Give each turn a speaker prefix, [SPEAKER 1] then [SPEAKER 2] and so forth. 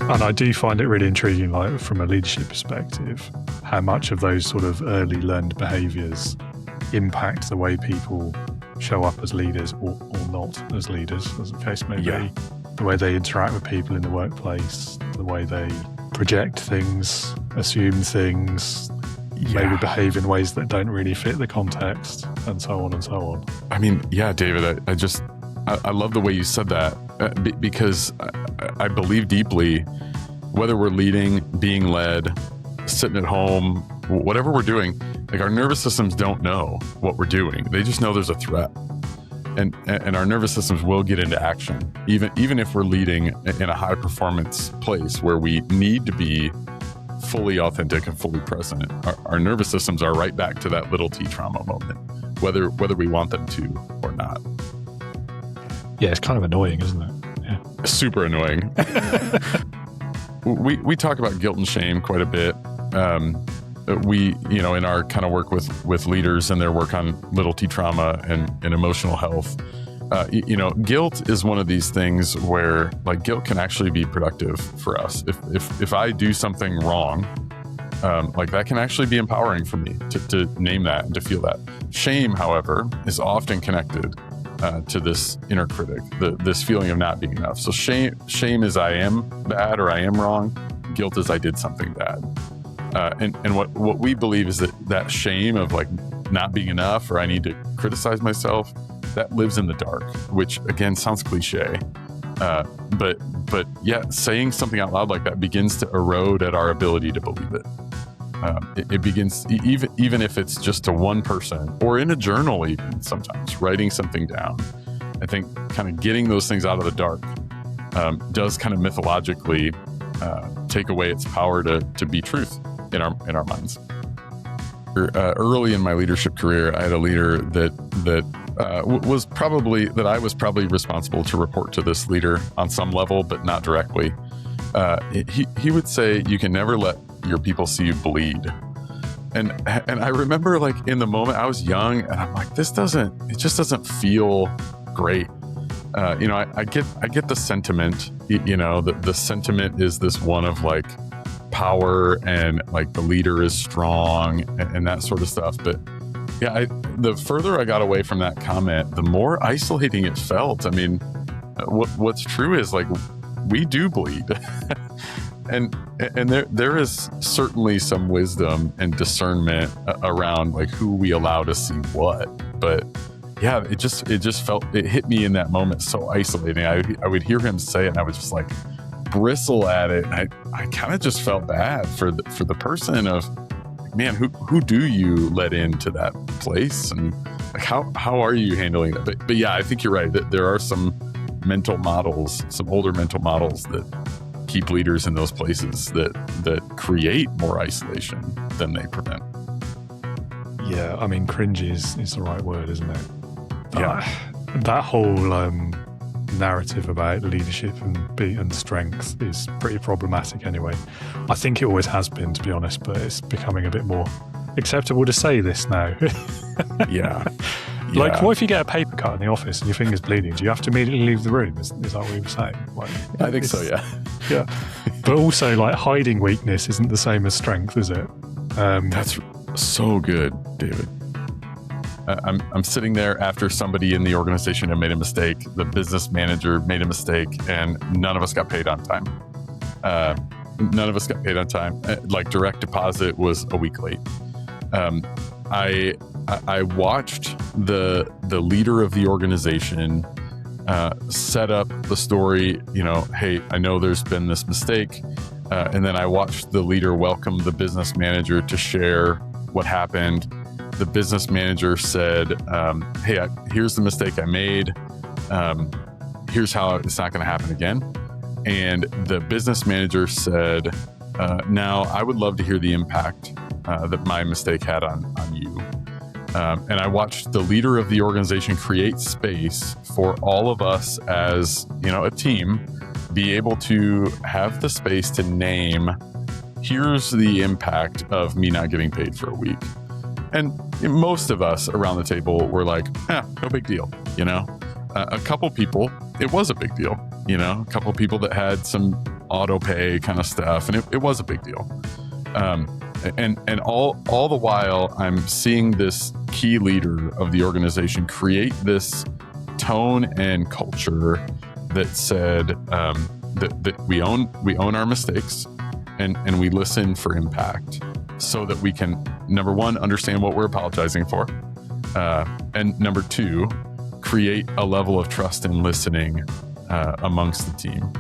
[SPEAKER 1] And I do find it really intriguing, like from a leadership perspective, how much of those sort of early learned behaviours impact the way people show up as leaders or not as leaders, as the case may be. The way they interact with people in the workplace, the way they project things, assume things, maybe behave in ways that don't really fit the context, and so on and so on.
[SPEAKER 2] I mean, yeah, David, I love the way you said that because I believe deeply, whether we're leading, being led, sitting at home, whatever we're doing, like our nervous systems don't know what we're doing. They just know there's a threat. And our nervous systems will get into action, even if we're leading in a high performance place where we need to be fully authentic and fully present. Our nervous systems are right back to that little T trauma moment, whether we want them to or not.
[SPEAKER 1] Yeah, it's kind of annoying, isn't it? Yeah.
[SPEAKER 2] Super annoying. We talk about guilt and shame quite a bit. We, in our kind of work with leaders and their work on little T trauma and emotional health, guilt is one of these things where like guilt can actually be productive for us. If I do something wrong, like that can actually be empowering for me to name that and to feel that. Shame, however, is often connected to this inner critic, this feeling of not being enough. So shame is I am bad or I am wrong. Guilt is I did something bad. And what we believe is that shame of like not being enough or I need to criticize myself, that lives in the dark, which again sounds cliche. But yeah, saying something out loud like that begins to erode at our ability to believe it. It begins, even if it's just to one person or in a journal, even sometimes writing something down. I think kind of getting those things out of the dark does kind of mythologically take away its power to be truth in our minds. Early in my leadership career, I had a leader that I was probably responsible to report to this leader on some level, but not directly. He would say, "You can never let your people see you bleed." And I remember like in the moment I was young and I'm like, it just doesn't feel great. I get the sentiment, the sentiment is this one of like power and like the leader is strong and that sort of stuff. But yeah, the further I got away from that comment, the more isolating it felt. I mean, what's true is like we do bleed. And there is certainly some wisdom and discernment around like who we allow to see what. But yeah, it just hit me in that moment so isolating. I would hear him say it and I would just like bristle at it. I kind of just felt bad for the person of, man, who do you let into that place? And like how are you handling that? But yeah, I think you're right that there are some mental models, some older mental models that keep leaders in those places that create more isolation than they prevent. Yeah,
[SPEAKER 1] I mean, cringy is the right word, isn't it?
[SPEAKER 2] Yeah.
[SPEAKER 1] That whole narrative about leadership and strength is pretty problematic anyway. I think it always has been, to be honest, but it's becoming a bit more acceptable to say this now.
[SPEAKER 2] Yeah.
[SPEAKER 1] Like, what if you get a paper cut in the office and your finger's bleeding? Do you have to immediately leave the room? Is that what you were saying? Like,
[SPEAKER 2] I think so, yeah.
[SPEAKER 1] Yeah. But also, like, hiding weakness isn't the same as strength, is it?
[SPEAKER 2] That's so good, David. I'm sitting there after somebody in the organization had made a mistake. The business manager made a mistake, and none of us got paid on time. Like, direct deposit was a week late. I watched the leader of the organization set up the story, hey, I know there's been this mistake. And then I watched the leader welcome the business manager to share what happened. The business manager said, hey, here's the mistake I made. Here's how it's not going to happen again. And the business manager said, now I would love to hear the impact that my mistake had on you. And I watched the leader of the organization create space for all of us as, a team, be able to have the space to name, here's the impact of me not getting paid for a week. And most of us around the table were like, no big deal. A couple people, it was a big deal. a couple people that had some auto pay kind of stuff, and it was a big deal. And all the while, I'm seeing this key leader of the organization create this tone and culture that said that we own our mistakes, and we listen for impact, so that we can, number one, understand what we're apologizing for, and number two, create a level of trust and listening amongst the team.